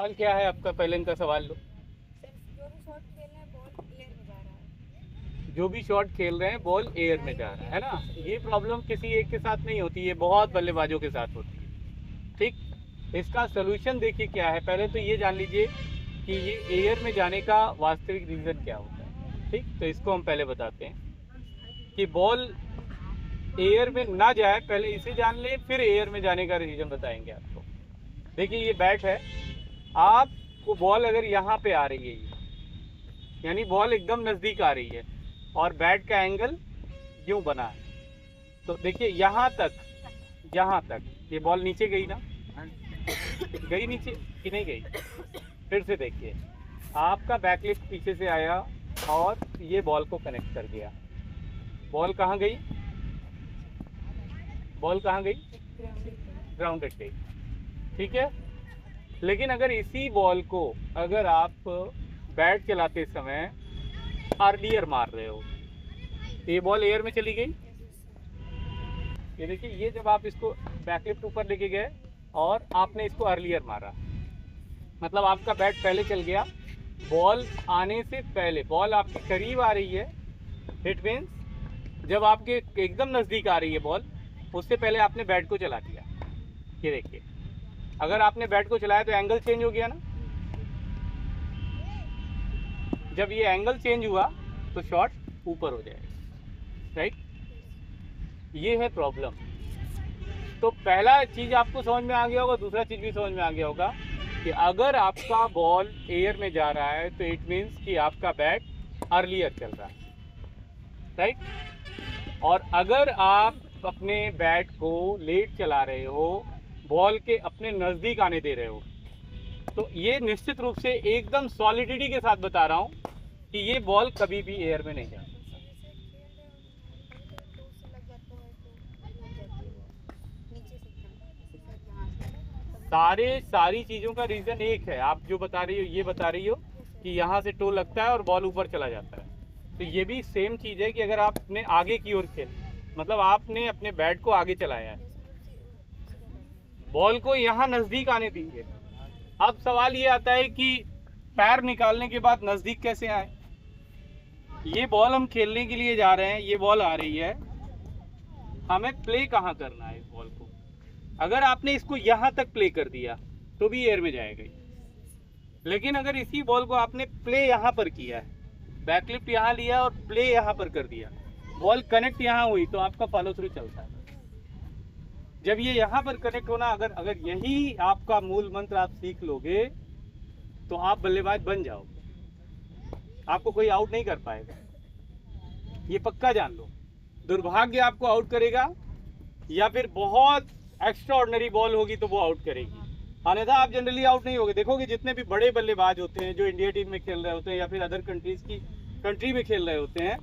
सवाल क्या है आपका, पहले इनका सवाल लो। जो भी शॉट खेल रहे हैं बॉल एयर में जा रहा जो भी शॉट खेल रहे हैं बॉल एयर में जा रहा है है ना। ये प्रॉब्लम किसी एक के साथ नहीं होती, ये बहुत बल्लेबाजों के साथ होती है। ठीक, इसका सोल्यूशन देखिए क्या है। पहले तो ये जान लीजिए कि ये एयर में जाने का वास्तविक रीज़न क्या होता है। ठीक, तो इसको हम पहले बताते हैं कि बॉल एयर में ना जाए, पहले इसे जान ले, फिर एयर में जाने का रीज़न बताएंगे आपको। देखिए ये बैट है, आपको बॉल अगर यहाँ पे आ रही है, ये यानी बॉल एकदम नज़दीक आ रही है और बैट का एंगल यूं बना है, तो देखिए यहाँ तक ये बॉल नीचे गई ना, गई नीचे कि नहीं गई? फिर से देखिए, आपका बैकलिफ्ट पीछे से आया और ये बॉल को कनेक्ट कर दिया। बॉल कहाँ गई? बॉल कहाँ गई? ग्राउंडेड गई। ठीक है, लेकिन अगर इसी बॉल को अगर आप बैट चलाते समय अर्लियर मार रहे हो, तो ये बॉल एयर में चली गई। ये देखिए, ये जब आप इसको बैकलिफ्ट ऊपर लेके गए और आपने इसको अर्लियर मारा, मतलब आपका बैट पहले चल गया। बॉल आने से पहले बॉल आपके करीब आ रही है, इट मीन्स जब आपके एकदम नज़दीक आ रही है बॉल, उससे पहले आपने बैट को चला दिया। ये देखिए, अगर आपने बैट को चलाया तो एंगल चेंज हो गया ना। जब ये एंगल चेंज हुआ तो शॉट ऊपर हो जाएगा, राइट। ये है प्रॉब्लम। तो पहला चीज़ आपको समझ में आ गया होगा, दूसरा चीज़ भी समझ में आ गया होगा कि अगर आपका बॉल एयर में जा रहा है तो इट मीन्स कि आपका बैट अर्लियर चल रहा है, राइट। और अगर आप अपने बैट को लेट चला रहे हो, बॉल के अपने नज़दीक आने दे रहे हो, तो ये निश्चित रूप से एकदम सॉलिडिटी के साथ बता रहा हूँ कि ये बॉल कभी भी एयर में नहीं जाती। सारी चीज़ों का रीज़न एक है। आप जो बता रही हो, ये बता रही हो कि यहाँ से टो लगता है और बॉल ऊपर चला जाता है, तो ये भी सेम चीज़ है कि अगर आपने आगे की ओर खेल, मतलब आपने अपने बैट को आगे चलाया है, बॉल को यहाँ नज़दीक आने दीजिए। अब सवाल ये आता है कि पैर निकालने के बाद नज़दीक कैसे आए? ये बॉल हम खेलने के लिए जा रहे हैं, ये बॉल आ रही है, हमें प्ले कहाँ करना है इस बॉल को? अगर आपने इसको यहाँ तक प्ले कर दिया तो भी एयर में जाएगा, लेकिन अगर इसी बॉल को आपने प्ले यहाँ पर किया है, बैकलिफ्ट यहाँ लिया और प्ले यहाँ पर कर दिया, बॉल कनेक्ट यहाँ हुई, तो आपका फॉलो थ्रू चलता है। जब ये यहाँ पर कनेक्ट होना, अगर यही आपका मूल मंत्र आप सीख लोगे तो आप बल्लेबाज बन जाओगे, आपको कोई आउट नहीं कर पाएगा, ये पक्का जान लो। दुर्भाग्य आपको आउट करेगा या फिर बहुत एक्स्ट्रा ऑर्डिनरी बॉल होगी तो वो आउट करेगी, अन्यथा आप जनरली आउट नहीं होगे। देखोगे जितने भी बड़े बल्लेबाज होते हैं जो इंडिया टीम में खेल रहे होते हैं या फिर अदर कंट्री में खेल रहे होते हैं,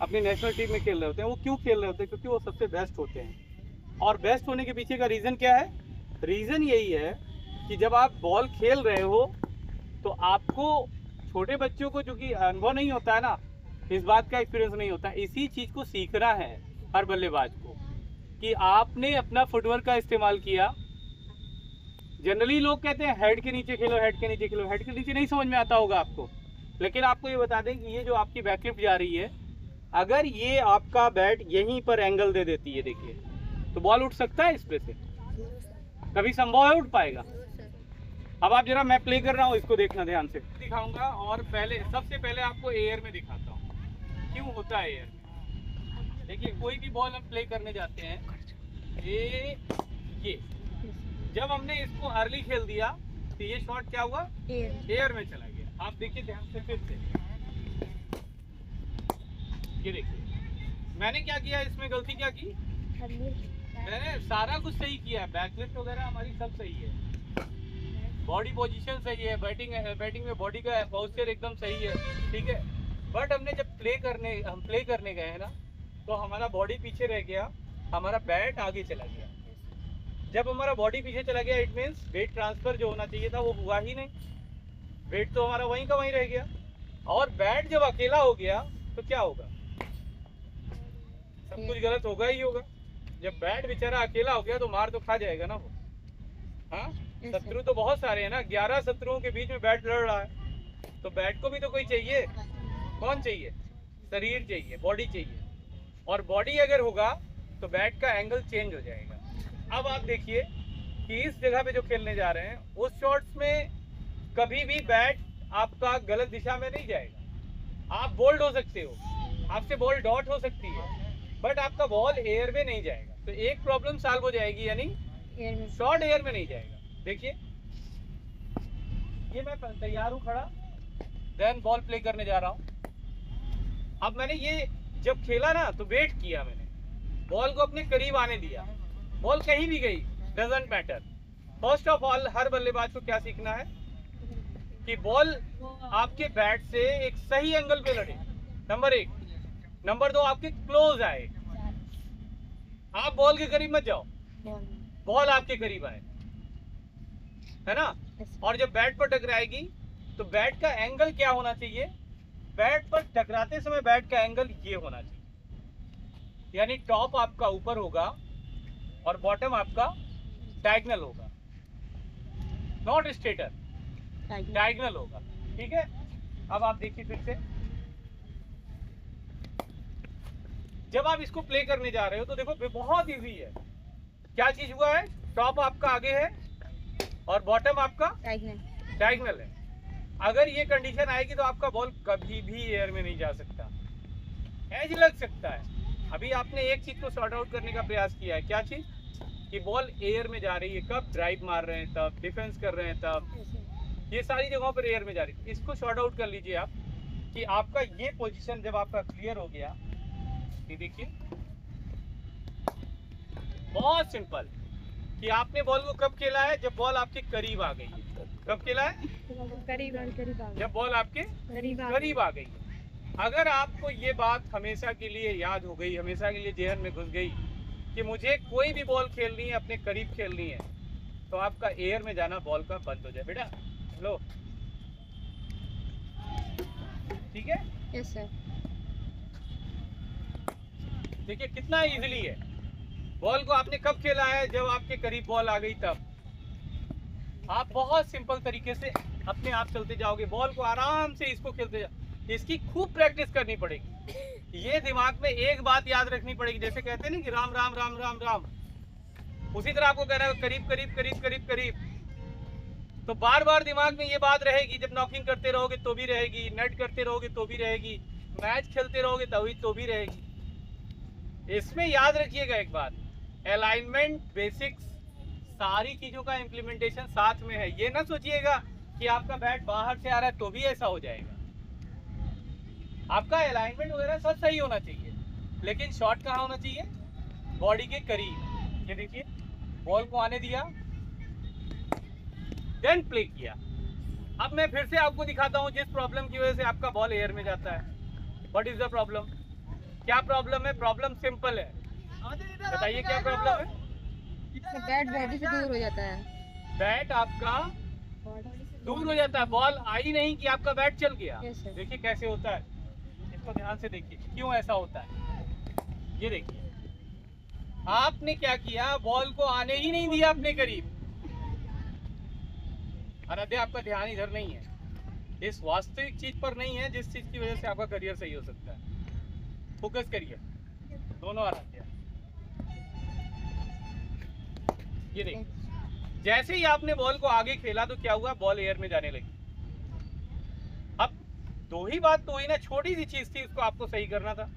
अपनी नेशनल टीम में खेल रहे होते हैं, वो क्यों खेल रहे होते हैं? क्योंकि वो सबसे बेस्ट होते हैं। और बेस्ट होने के पीछे का रीज़न क्या है? रीज़न यही है कि जब आप बॉल खेल रहे हो तो आपको, छोटे बच्चों को जो कि अनुभव नहीं होता है ना, इस बात का एक्सपीरियंस नहीं होता, इसी चीज़ को सीखना है हर बल्लेबाज को कि आपने अपना फुटवर्क का इस्तेमाल किया। जनरली लोग कहते हैं हेड के नीचे खेलो, हेड के नीचे खेलो, हेड के नीचे नहीं समझ में आता होगा आपको, लेकिन आपको ये बता दें कि ये जो आपकी बैकलिफ्ट जा रही है, अगर ये आपका बैट यहीं पर एंगल दे देती है, देखिए, तो बॉल उठ सकता है इस पे से? कभी संभव है उठ पाएगा? अब आप जरा, मैं प्ले कर रहा हूँ, इसको देखना ध्यान से दिखाऊंगा, और सबसे पहले आपको एयर में दिखाता हूँ क्यों होता है एयर में। देखिए, कोई भी बॉल हम प्ले करने जाते हैं, ये जब हमने इसको अर्ली खेल दिया तो ये शॉट क्या हुआ? एयर में चला गया। आप देखिए ध्यान से फिर से, ये देखिए, मैंने क्या किया, इसमें गलती क्या की? मैंने सारा कुछ सही किया है, बैकलिफ्ट वगैरह हमारी सब सही है, बॉडी पोजीशन सही है, बैटिंग में बॉडी का पोस्चर एकदम सही है, ठीक है। बट हमने जब हम प्ले करने गए हैं ना, तो हमारा बॉडी पीछे रह गया, हमारा बैट आगे चला गया। जब हमारा बॉडी पीछे चला गया, इट मीन्स वेट ट्रांसफर जो होना चाहिए था वो हुआ ही नहीं, वेट तो हमारा वहीं का वहीं रह गया। और बैट जब अकेला हो गया तो क्या होगा? सब कुछ गलत होगा ही होगा। जब बैट बेचारा अकेला हो गया तो मार तो खा जाएगा ना वो, हाँ। शत्रु तो बहुत सारे हैं ना, 11 शत्रुओं के बीच में बैट लड़ रहा है, तो बैट को भी तो कोई चाहिए। कौन चाहिए? शरीर चाहिए, बॉडी चाहिए, और बॉडी अगर होगा तो बैट का एंगल चेंज हो जाएगा। अब आप देखिए कि इस जगह पे जो खेलने जा रहे हैं उस शॉट्स में कभी भी बैट आपका गलत दिशा में नहीं जाएगा। आप बोल्ड हो सकते हो, आपसे बॉल डॉट हो सकती है, बट आपका बॉल एयर में नहीं जाएगा। तो एक प्रॉब्लम सॉल्व हो जाएगी, यानी शॉट एयर में नहीं जाएगा। देखिए ये मैं तैयार हूँ खड़ा, देन बॉल प्ले करने जा रहा हूँ। अब मैंने ये जब खेला ना तो वेट किया, मैंने बॉल को अपने करीब आने दिया, बॉल कहीं भी गई doesn't matter. First of all हर बल्लेबाज को क्या सीखना है कि बॉल आपके बैट से एक सही एंगल पे लड़े, नंबर 1। नंबर 2, आपके क्लोज आए, आप बॉल के करीब मत जाओ, बॉल आपके करीब आए, है ना। और जब बैट पर टकराएगी तो बैट का एंगल क्या होना चाहिए? बैट पर टकराते समय बैट का एंगल ये होना चाहिए, यानी टॉप आपका ऊपर होगा और बॉटम आपका डायगोनल होगा, नॉट स्ट्रेटर, डायगोनल होगा। ठीक है, अब आप देखिए फिर से, जब आप इसको प्ले करने जा रहे हो तो देखो बहुत इजी है। क्या चीज हुआ है? टॉप आपका आगे है और बॉटम आपका डायगोनल है। अगर ये कंडीशन आएगी तो आपका बॉल कभी भी एयर में नहीं जा सकता, एज लग सकता है। अभी आपने एक चीज को सॉर्ट आउट करने का प्रयास किया है, क्या चीज? कि बॉल एयर में जा रही है, कब ड्राइव मार रहे हैं तब, डिफेंस कर रहे हैं तब, ये सारी जगहों पर एयर में जा रही है। इसको सॉर्ट आउट कर लीजिए आप कि आपका ये पोजीशन जब आपका क्लियर हो गया, ये देखिए बहुत सिंपल कि आपने बॉल को कब खेला है? जब बॉल आपके करीब आ गई है। कब खेला है? जब बॉल आपके करीब आ गई है। अगर आपको ये बात हमेशा के लिए याद हो गई, हमेशा के लिए जेहन में घुस गई कि मुझे कोई भी बॉल खेलनी है अपने करीब खेलनी है, तो आपका एयर में जाना बॉल का बंद हो जाए। बेटा लो, ठीक है? Yes sir. देखिए कितना इजीली है। बॉल को आपने कब खेला है? जब आपके करीब बॉल आ गई तब। आप बहुत सिंपल तरीके से अपने आप चलते जाओगे, बॉल को आराम से इसको खेलते जाओ। इसकी खूब प्रैक्टिस करनी पड़ेगी। ये दिमाग में एक बात याद रखनी पड़ेगी, जैसे कहते हैं ना कि राम राम राम राम राम, उसी तरह आपको कहना है करीब करीब करीब करीब करीब। तो बार बार दिमाग में ये बात रहेगी, जब नॉकिंग करते रहोगे तो भी रहेगी, नेट करते रहोगे तो भी रहेगी, मैच खेलते रहोगे तो भी रहेगी। इसमें याद रखिएगा एक बात, अलाइनमेंट, बेसिक्स, सारी चीजों का इम्प्लीमेंटेशन साथ में है। ये ना सोचिएगा कि आपका बैट बाहर से आ रहा है तो भी ऐसा हो जाएगा। आपका अलाइनमेंट वगैरह सब सही होना चाहिए, लेकिन शॉट कहाँ होना चाहिए? बॉडी के करीब। ये देखिए बॉल को आने दिया, देन प्ले किया। अब मैं फिर से आपको दिखाता हूँ जिस प्रॉब्लम की वजह से आपका बॉल एयर में जाता है। What is the problem? क्या प्रॉब्लम है? प्रॉब्लम सिंपल है, बताइए क्या प्रॉब्लम है? बैट बॉडी से दूर हो जाता है। बैट आपका दूर हो जाता है, बॉल आई नहीं कि आपका बैट चल गया। Yes, sir. देखिए कैसे होता है, इसको ध्यान से देखिए क्यों ऐसा होता है। ये देखिए आपने क्या किया, बॉल को आने ही नहीं दिया अपने करीब। आराध्या आपका ध्यान इधर नहीं है, इस वास्तविक चीज पर नहीं है जिस चीज की वजह से आपका करियर सही हो सकता है। फोकस करिए दोनों। आराध्या ये देखिए, जैसे ही आपने बॉल को आगे खेला तो क्या हुआ? बॉल एयर में जाने लगी। अब दो ही बात तो हुई ना, छोटी सी चीज थी, उसको आपको सही करना था।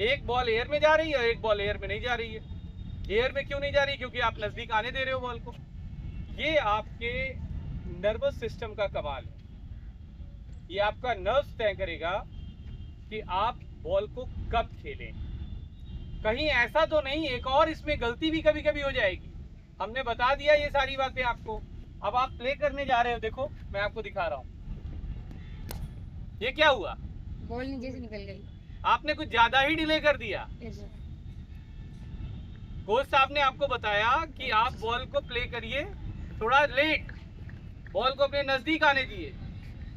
एक बॉल एयर में जा रही है और एक बॉल एयर में नहीं जा रही है। एयर में क्यों नहीं जा रही? क्योंकि आप नजदीक आने दे रहे हो बॉल को। ये आपके नर्वस सिस्टम का कमाल है। ये आपका नर्व्स तय करेगा कि आप बॉल को कब खेलें। कहीं ऐसा तो नहीं एक और इसमें गलती भी कभी कभी हो जाएगी। हमने बता दिया ये सारी बातें आपको। अब आप प्ले करने जा रहे हो, देखो मैं आपको दिखा रहा हूँ। ये क्या हुआ? बॉल नीचे से निकल गई। आपने कुछ ज्यादा ही डिले कर दिया। Yes, sir. कोच साहब ने आपको बताया कि आप बॉल को प्ले करिए थोड़ा लेट, बॉल को अपने नजदीक आने दिए।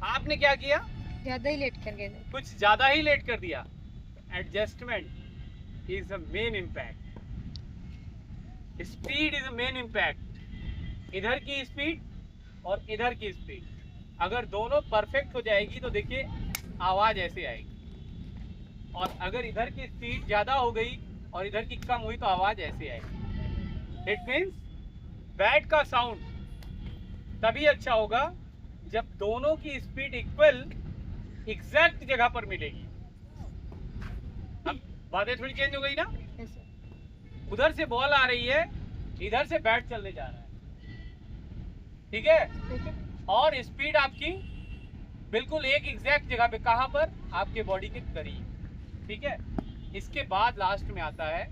आपने क्या किया? ज्यादा ही लेट कर गए थे। कुछ ज्यादा ही लेट कर दिया। Adjustment is the main impact, speed is the main impact. इधर की स्पीड और इधर की स्पीड अगर दोनों परफेक्ट हो जाएगी तो देखिए आवाज ऐसे आएगी, और अगर इधर की स्पीड ज्यादा हो गई और इधर की कम हुई तो आवाज ऐसे आएगी। इट मीन्स बैट का साउंड तभी अच्छा होगा जब दोनों की स्पीड इक्वल एग्जैक्ट जगह पर मिलेगी। अब बातें थोड़ी चेंज हो गई ना, Yes, sir. उधर से बॉल आ रही है, इधर से बैट चलने जा रहा है, ठीक है, ठीक है। और स्पीड आपकी बिल्कुल एक एग्जैक्ट जगह पे, कहां पर, आपके बॉडी के करीब, ठीक है। इसके बाद लास्ट में आता है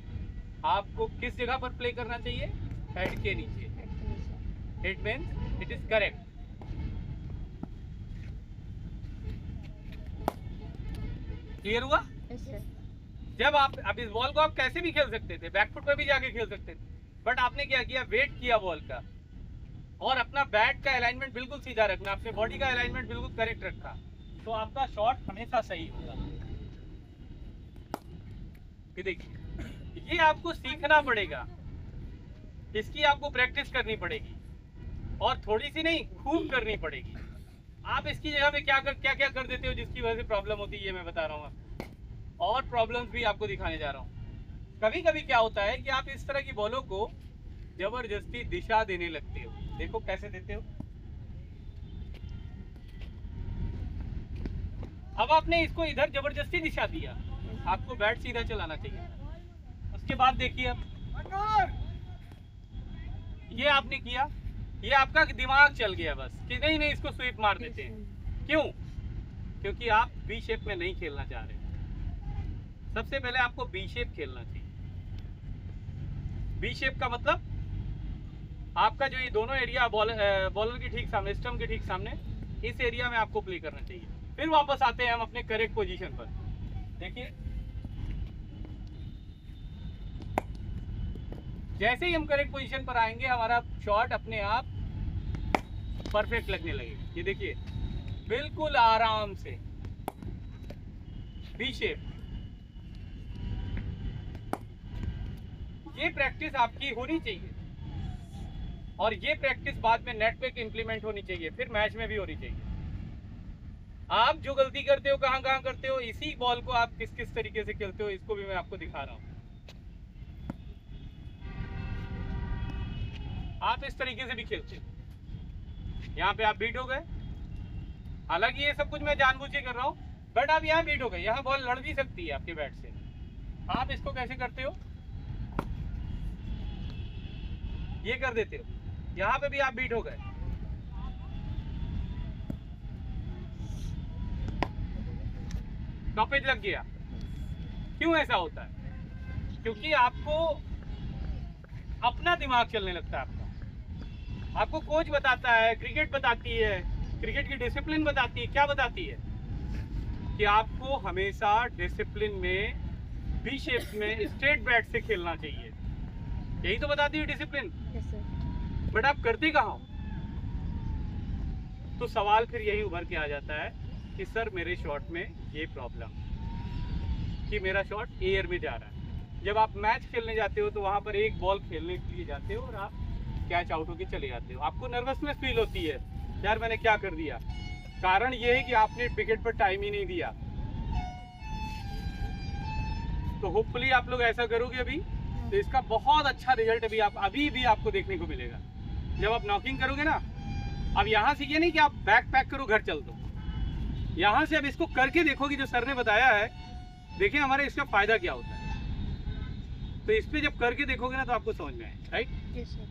आपको किस जगह पर प्ले करना चाहिए, हेड के नीचे। It means it is correct. Clear हुआ? Yes, sir. जब आप अब इस बॉल को आप कैसे भी खेल सकते थे, बैकफुट पर भी जाके खेल सकते थे, बट आपने क्या किया, वेट किया बॉल का और अपना बैट का अलाइनमेंट बिल्कुल सीधा रखना, अपने बॉडी का अलाइनमेंट बिल्कुल करेक्ट रखा, तो आपका शॉट हमेशा सही होगा। ये देखिए, ये आपको सीखना पड़ेगा, इसकी आपको प्रैक्टिस करनी पड़ेगी, और थोड़ी सी नहीं, खूब करनी पड़ेगी। आप इसकी जगह पे क्या कर देते हो जिसकी वजह से प्रॉब्लम होती है, ये मैं बता रहा हूँ, और प्रॉब्लम्स भी आपको दिखाने जा रहा हूँ। कभी कभी क्या होता है कि आप इस तरह की बॉलों को जबरदस्ती दिशा देने लगते हो। देखो कैसे देते हो। अब आपने इसको इधर जबरदस्ती दिशा दिया, आपको बैट सीधा चलाना चाहिए। उसके बाद देखिए, अब ये आपने किया, ये आपका दिमाग चल गया बस कि नहीं नहीं इसको स्वीप मार देते हैं। क्यों? क्योंकि आप बी शेप में नहीं खेलना चाह रहे। सबसे पहले आपको बी शेप खेलना चाहिए। बी शेप का मतलब आपका जो ये दोनों एरिया बॉलर के ठीक सामने, स्टंप के ठीक सामने, इस एरिया में आपको प्ले करना चाहिए। फिर वापस आते हैं हम अपने करेक्ट पोजीशन पर। देखिए, जैसे ही हम करेक्ट पोजीशन पर आएंगे हमारा शॉट अपने आप परफेक्ट लगने लगेगा। ये देखिए, बिल्कुल आराम से बी शेप। ये प्रैक्टिस आपकी होनी चाहिए, और ये प्रैक्टिस बाद में नेट पे इंप्लीमेंट होनी चाहिए, फिर मैच में भी होनी चाहिए। आप जो गलती करते हो कहाँ कहाँ करते हो, इसी बॉल को आप किस किस तरीके से खेलते हो, इसको भी मैं आपको दिखा रहा हूँ। आप इस तरीके से भी खेलते हो, यहाँ पे आप बीट हो गए। हालांकि ये सब कुछ मैं जानबूझ के कर रहा हूँ, बट आप यहाँ बीट हो गए, यहाँ बॉल लड़ भी सकती है आपके बैट से। आप इसको कैसे करते हो, ये कर देते हो, यहाँ पे भी आप बीट हो गए। स्टॉपेज लग गया। क्यों ऐसा होता है? क्योंकि आपको अपना दिमाग चलने लगता है। आपको कोच बताता है, क्रिकेट बताती है, क्रिकेट की डिसिप्लिन बताती है। क्या बताती है? कि आपको हमेशा डिसिप्लिन में, बी शेप में, स्ट्रेट बैट से खेलना चाहिए। यही तो बताती है डिसिप्लिन। Yes, sir. बट आप करते कहाँ हो? तो सवाल फिर यही उभर के आ जाता है कि सर मेरे शॉट में ये प्रॉब्लम, कि मेरा शॉट एयर में जा रहा है। जब आप मैच खेलने जाते हो तो वहाँ पर एक बॉल खेलने के लिए जाते हो और आप कैच आउट होके चले जाते हो। आपको नर्वसनेस फील होती है, यार मैंने क्या कर दिया। कारण ये है कि आपने विकेट पर टाइम ही नहीं दिया। तो होपफुली आप लोग ऐसा करोगे अभी, तो इसका बहुत अच्छा रिजल्ट अभी भी आपको देखने को मिलेगा। जब आप नॉकिंग करोगे ना, अब यहाँ से ये नहीं कि आप बैग पैक करो घर चल दो, यहाँ से अब इसको करके देखोगे जो सर ने बताया है। देखिए हमारे इसका फायदा क्या होता है, तो इस पे जब करके देखोगे ना तो आपको समझ में आए, राइट। Yes, sir.